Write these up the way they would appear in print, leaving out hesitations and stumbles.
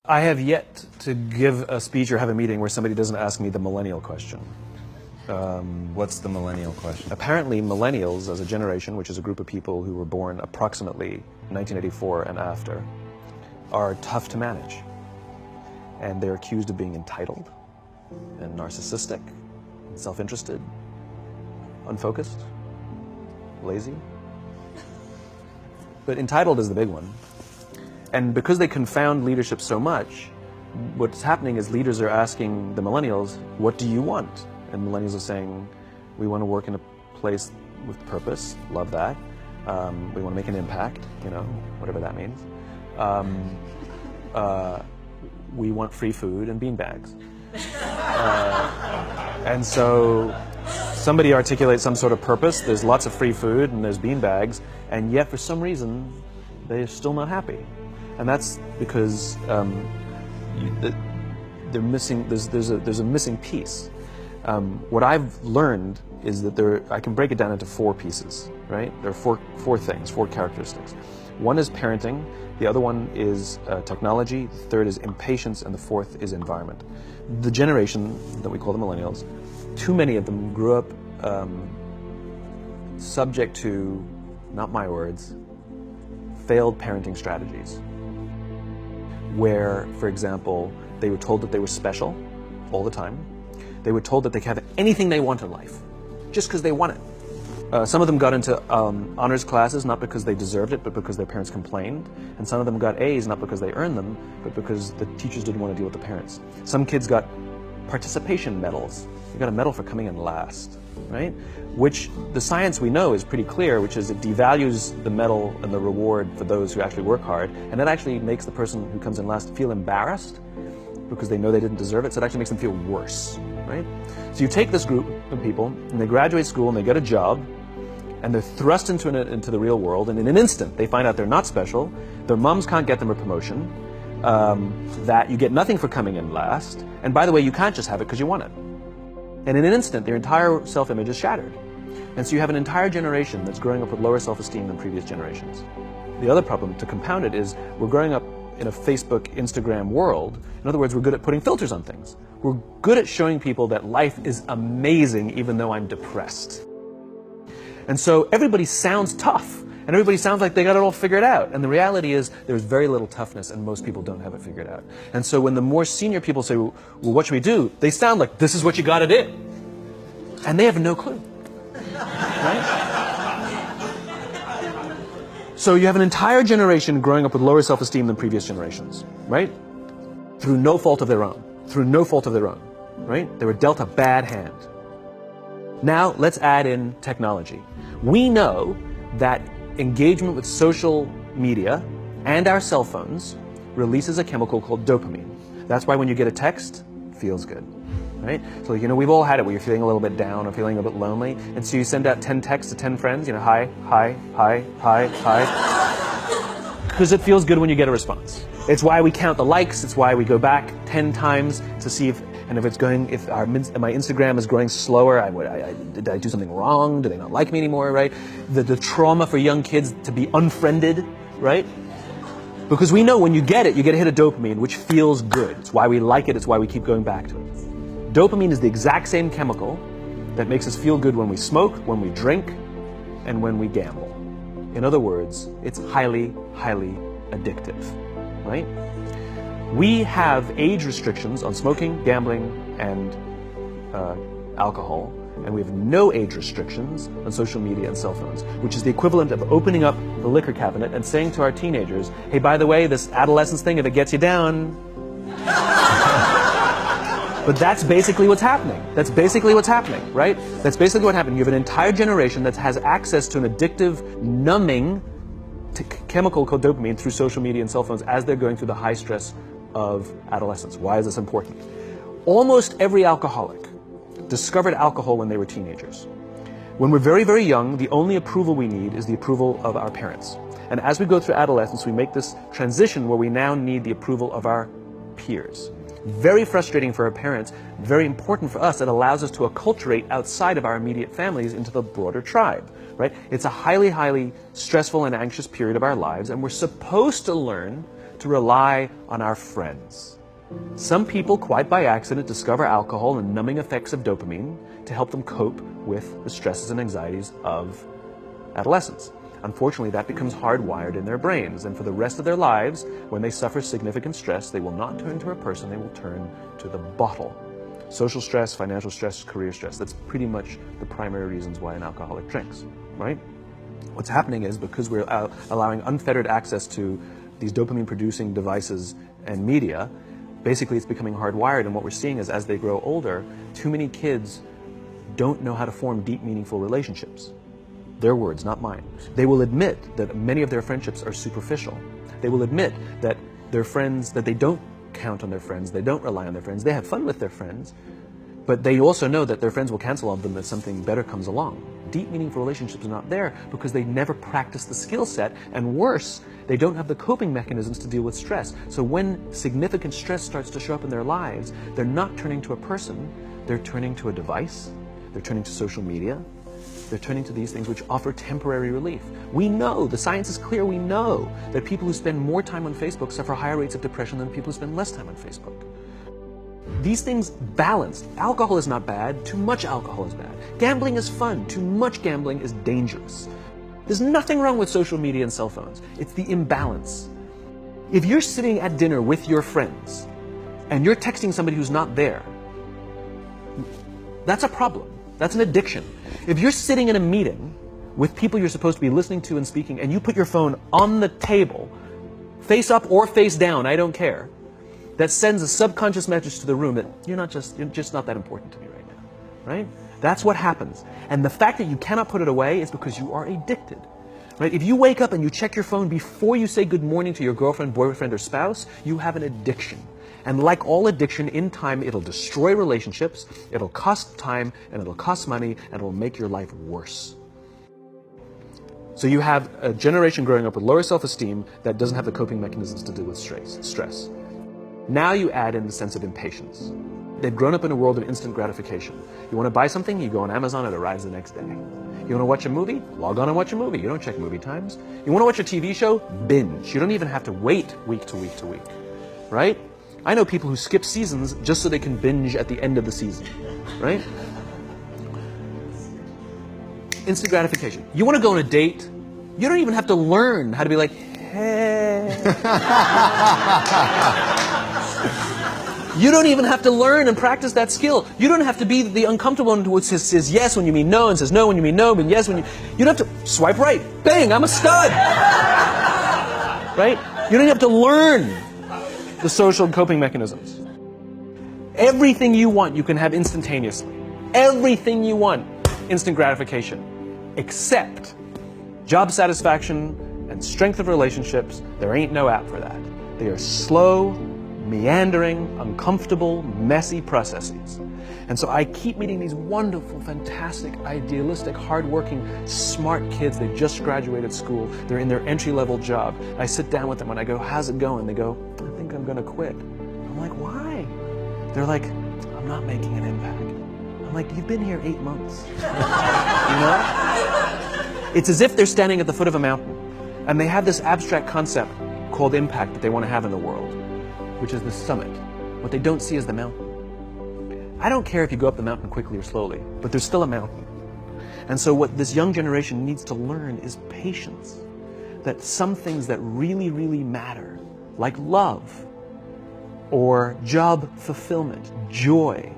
I have yet to give a speech or have a meeting where somebody doesn't ask me the millennial question. What's the millennial question? Apparently, millennials as a generation, which is a group of people who were born approximately 1984 and after, are tough to manage. And they're accused of being entitled and narcissistic, and self-interested, unfocused, lazy. But entitled is the big one. And because they confound leadership so much, what's happening is leaders are asking the millennials, what do you want? And millennials are saying, we want to work in a place with purpose, love that. We want to make an impact, you know, whatever that means. We want free food and beanbags. And so somebody articulates some sort of purpose, there's lots of free food and there's beanbags, and yet for some reason, they're still not happy. And that's because they're missing. There's a missing piece. What I've learned is that I can break it down into four pieces. Right? There are four things, four characteristics. One is parenting. The other one is technology. The third is impatience, and the fourth is environment. The generation that we call the millennials, too many of them grew up subject to, not my words, failed parenting strategies. Where, for example, they were told that they were special all the time. They were told that they could have anything they want in life, just because they want it. Some of them got into honors classes, not because they deserved it, but because their parents complained. And some of them got A's, not because they earned them, but because the teachers didn't want to deal with the parents. Some kids got participation medals. You got a medal for coming in last, right? Which the science we know is pretty clear, which is it devalues the medal and the reward for those who actually work hard, and it actually makes the person who comes in last feel embarrassed because they know they didn't deserve it, so it actually makes them feel worse, right? So you take this group of people, and they graduate school, and they get a job, and they're thrust into the real world, and in an instant, they find out they're not special, their moms can't get them a promotion, that you get nothing for coming in last, and by the way, you can't just have it because you want it. And in an instant, their entire self-image is shattered. And so you have an entire generation that's growing up with lower self-esteem than previous generations. The other problem, to compound it, is we're growing up in a Facebook, Instagram world. In other words, we're good at putting filters on things. We're good at showing people that life is amazing even though I'm depressed. And so everybody sounds tough, and everybody sounds like they got it all figured out. And the reality is there's very little toughness, and most people don't have it figured out. And so when the more senior people say, well, what should we do? They sound like, this is what you got to do. And they have no clue. Right? So you have an entire generation growing up with lower self-esteem than previous generations, right? Through no fault of their own. Through no fault of their own, right? They were dealt a bad hand. Now let's add in technology. We know that engagement with social media and our cell phones releases a chemical called dopamine. That's why when you get a text, it feels good, right? So, you know, we've all had it where you're feeling a little bit down or feeling a bit lonely, and so you send out 10 texts to 10 friends, you know, hi, hi, hi, hi, hi, because it feels good when you get a response. It's why we count the likes, it's why we go back 10 times to see if my Instagram is growing slower, did I do something wrong? Do they not like me anymore, right? The trauma for young kids to be unfriended, right? Because we know when you get a hit of dopamine, which feels good. It's why we like it, it's why we keep going back to it. Dopamine is the exact same chemical that makes us feel good when we smoke, when we drink, and when we gamble. In other words, it's highly, highly addictive, right? We have age restrictions on smoking, gambling, and alcohol, and we have no age restrictions on social media and cell phones, which is the equivalent of opening up the liquor cabinet and saying to our teenagers, hey, by the way, this adolescence thing, if it gets you down. But that's basically what's happening. That's basically what's happening, right? That's basically what happened. You have an entire generation that has access to an addictive, numbing chemical called dopamine through social media and cell phones as they're going through the high stress of adolescence. Why is this important? Almost every alcoholic discovered alcohol when they were teenagers. When we're very, very young, the only approval we need is the approval of our parents. And as we go through adolescence, we make this transition where we now need the approval of our peers. Very frustrating for our parents, very important for us. It allows us to acculturate outside of our immediate families into the broader tribe, right? It's a highly, highly stressful and anxious period of our lives, and we're supposed to learn to rely on our friends. Some people, quite by accident, discover alcohol and numbing effects of dopamine to help them cope with the stresses and anxieties of adolescence. Unfortunately, that becomes hardwired in their brains, and for the rest of their lives, when they suffer significant stress, they will not turn to a person, they will turn to the bottle. Social stress, financial stress, career stress, that's pretty much the primary reasons why an alcoholic drinks, right? What's happening is, because we're allowing unfettered access to these dopamine-producing devices and media, basically it's becoming hardwired, and what we're seeing is, as they grow older, too many kids don't know how to form deep, meaningful relationships. Their words, not mine. They will admit that many of their friendships are superficial. They will admit that their friends, that they don't count on their friends, they don't rely on their friends, they have fun with their friends, but they also know that their friends will cancel on them if something better comes along. Deep, meaningful relationships are not there because they never practice the skill set, and worse, they don't have the coping mechanisms to deal with stress. So when significant stress starts to show up in their lives, they're not turning to a person, they're turning to a device, they're turning to social media, they're turning to these things which offer temporary relief. We know, the science is clear, we know that people who spend more time on Facebook suffer higher rates of depression than people who spend less time on Facebook. These things balance. Alcohol is not bad, too much alcohol is bad. Gambling is fun, too much gambling is dangerous. There's nothing wrong with social media and cell phones. It's the imbalance. If you're sitting at dinner with your friends and you're texting somebody who's not there, that's a problem. That's an addiction. If you're sitting in a meeting with people you're supposed to be listening to and speaking, and you put your phone on the table, face up or face down, I don't care, that sends a subconscious message to the room that you're just not that important to me right now, right? That's what happens. And the fact that you cannot put it away is because you are addicted, right? If you wake up and you check your phone before you say good morning to your girlfriend, boyfriend, or spouse, you have an addiction. And like all addiction, in time, it'll destroy relationships, it'll cost time, and it'll cost money, and it'll make your life worse. So you have a generation growing up with lower self-esteem that doesn't have the coping mechanisms to deal with stress. Now you add in the sense of impatience. They've grown up in a world of instant gratification. You want to buy something, you go on Amazon, it arrives the next day. You want to watch a movie? Log on and watch a movie. You don't check movie times. You want to watch a TV show? Binge. You don't even have to wait week to week to week, right? I know people who skip seasons just so they can binge at the end of the season, right? Instant gratification. You want to go on a date? You don't even have to learn how to be like, hey. You don't even have to learn and practice that skill. You don't have to be the uncomfortable one who says yes when you mean no, and says no when you mean no, but yes when you... You don't have to swipe right. Bang, I'm a stud. Right? You don't have to learn the social coping mechanisms. Everything you want, you can have instantaneously. Everything you want, instant gratification. Except job satisfaction and strength of relationships, there ain't no app for that. They are slow, meandering, uncomfortable, messy processes. And so I keep meeting these wonderful, fantastic, idealistic, hardworking, smart kids. They just graduated school. They're in their entry-level job. I sit down with them and I go, how's it going? They go, I think I'm going to quit. I'm like, why? They're like, I'm not making an impact. I'm like, you've been here 8 months. You know? It's as if they're standing at the foot of a mountain and they have this abstract concept called impact that they want to have in the world, which is the summit. What they don't see is the mountain. I don't care if you go up the mountain quickly or slowly, but there's still a mountain. And so what this young generation needs to learn is patience. That some things that really, really matter, like love, or job fulfillment, joy,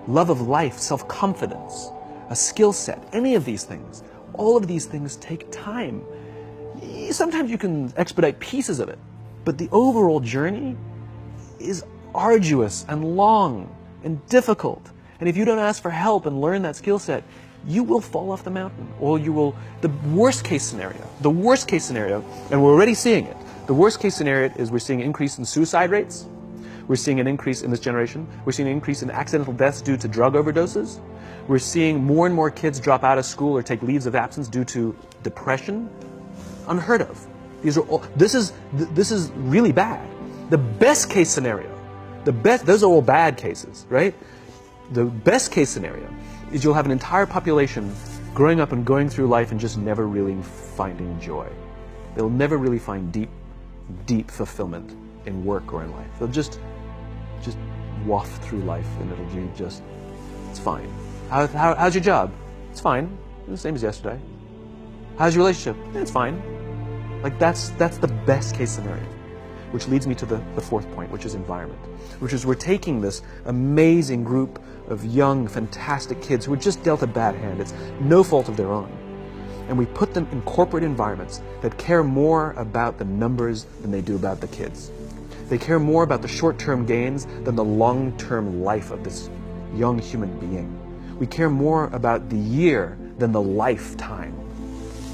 love of life, self-confidence, a skill set, any of these things, all of these things take time. Sometimes you can expedite pieces of it, but the overall journey is arduous and long and difficult. And if you don't ask for help and learn that skill set, you will fall off the mountain, or you will, the worst case scenario, and we're already seeing it, the worst case scenario is we're seeing an increase in suicide rates, we're seeing an increase in this generation, we're seeing an increase in accidental deaths due to drug overdoses, we're seeing more and more kids drop out of school or take leaves of absence due to depression. Unheard of. These are all, this is really bad. The best case scenario, those are all bad cases, right? The best case scenario is you'll have an entire population growing up and going through life and just never really finding joy. They'll never really find deep, deep fulfillment in work or in life. They'll just waft through life, and it'll be just, it's fine. How's your job? It's fine. The same as yesterday. How's your relationship? It's fine. Like that's the best case scenario. Which leads me to the fourth point, which is environment. Which is we're taking this amazing group of young, fantastic kids who were just dealt a bad hand. It's no fault of their own. And we put them in corporate environments that care more about the numbers than they do about the kids. They care more about the short-term gains than the long-term life of this young human being. We care more about the year than the lifetime,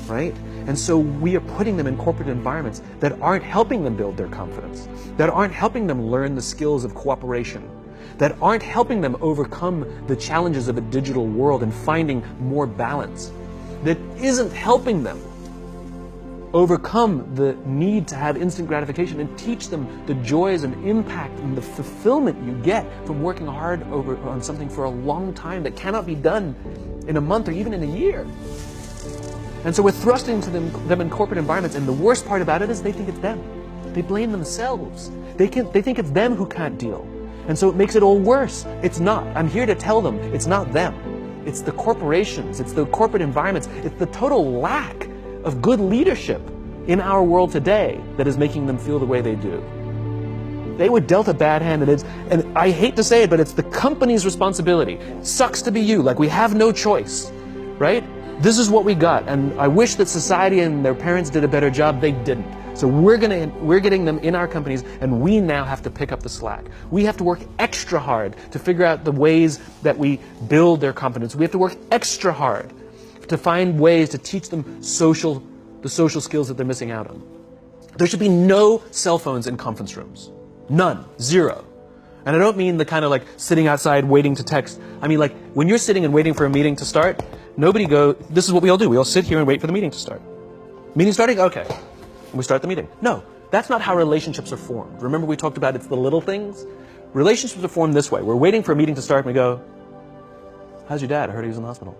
right? And so we are putting them in corporate environments that aren't helping them build their confidence, that aren't helping them learn the skills of cooperation, that aren't helping them overcome the challenges of a digital world and finding more balance, that isn't helping them overcome the need to have instant gratification and teach them the joys and impact and the fulfillment you get from working hard on something for a long time that cannot be done in a month or even in a year. And so we're thrusting to them in corporate environments, and the worst part about it is they think it's them. They blame themselves. They think it's them who can't deal. And so it makes it all worse. It's not. I'm here to tell them it's not them. It's the corporations, it's the corporate environments, it's the total lack of good leadership in our world today that is making them feel the way they do. They were dealt a bad hand, and I hate to say it, but it's the company's responsibility. Sucks to be you, like we have no choice, right? This is what we got, and I wish that society and their parents did a better job. They didn't. So we're getting them in our companies, and we now have to pick up the slack. We have to work extra hard to figure out the ways that we build their confidence. We have to work extra hard to find ways to teach them the social skills that they're missing out on. There should be no cell phones in conference rooms. None. Zero. And I don't mean the kind of like sitting outside waiting to text. I mean like when you're sitting and waiting for a meeting to start, this is what we all do. We all sit here and wait for the meeting to start. Meeting starting? Okay. And we start the meeting. No, that's not how relationships are formed. Remember we talked about it's the little things? Relationships are formed this way. We're waiting for a meeting to start and we go, how's your dad? I heard he was in the hospital.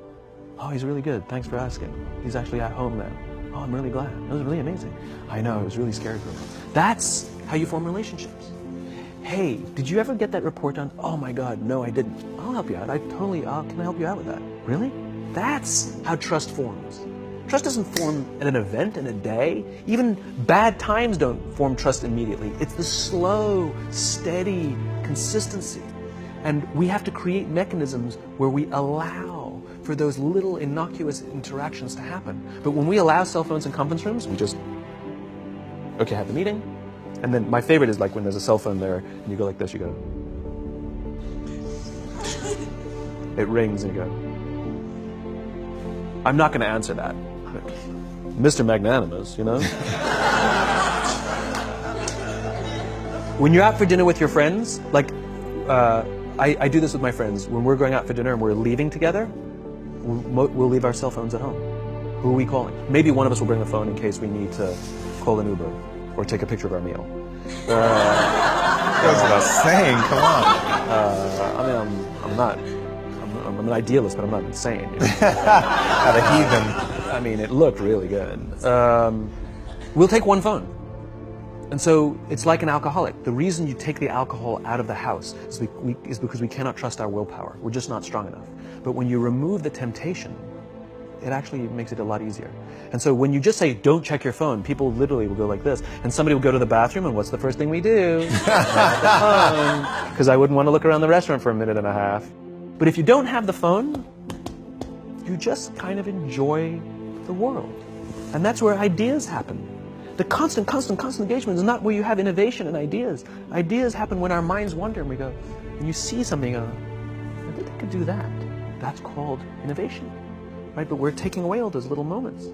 Oh, he's really good. Thanks for asking. He's actually at home now. Oh, I'm really glad. That was really amazing. I know, it was really scary for him. That's how you form relationships. Hey, did you ever get that report done? Oh my God, no, I didn't. I'll help you out. Can I help you out with that? Really? That's how trust forms. Trust doesn't form in an event, in a day. Even bad times don't form trust immediately. It's the slow, steady consistency. And we have to create mechanisms where we allow for those little innocuous interactions to happen. But when we allow cell phones in conference rooms, we just, okay, have the meeting. And then my favorite is like when there's a cell phone there and you go like this, you go. It rings and you go. I'm not going to answer that. Mr. Magnanimous, you know? When you're out for dinner with your friends, like I do this with my friends. When we're going out for dinner and we're leaving together, we'll leave our cell phones at home. Who are we calling? Maybe one of us will bring the phone in case we need to call an Uber or take a picture of our meal. That goes without saying, come on. I'm an idealist, but I'm not insane. You know? Not a heathen. I mean, it looked really good. We'll take one phone. And so it's like an alcoholic. The reason you take the alcohol out of the house is because we cannot trust our willpower. We're just not strong enough. But when you remove the temptation, it actually makes it a lot easier. And so when you just say, don't check your phone, people literally will go like this. And somebody will go to the bathroom, and what's the first thing we do? Because I wouldn't want to look around the restaurant for a minute and a half. But if you don't have the phone, you just kind of enjoy the world. And that's where ideas happen. The constant engagement is not where you have innovation and ideas. Ideas happen when our minds wander and we go, and you see something, I think I could do that. That's called innovation, right? But we're taking away all those little moments,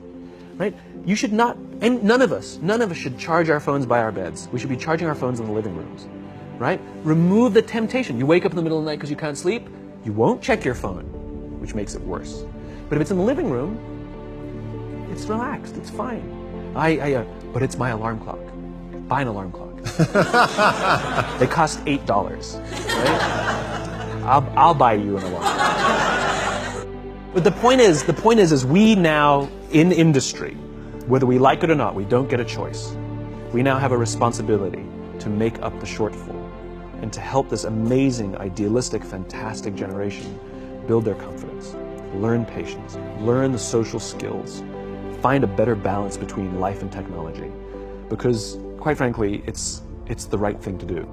right? You should not, and none of us should charge our phones by our beds. We should be charging our phones in the living rooms, right? Remove the temptation. You wake up in the middle of the night because you can't sleep, you won't check your phone, which makes it worse. But if it's in the living room, it's relaxed, it's fine. But it's my alarm clock. Buy an alarm clock. They cost $8, right? I'll buy you an alarm. But the point is we now, in industry, whether we like it or not, we don't get a choice. We now have a responsibility to make up the shortfall and to help this amazing, idealistic, fantastic generation build their confidence, learn patience, learn the social skills, find a better balance between life and technology. Because, quite frankly, it's the right thing to do.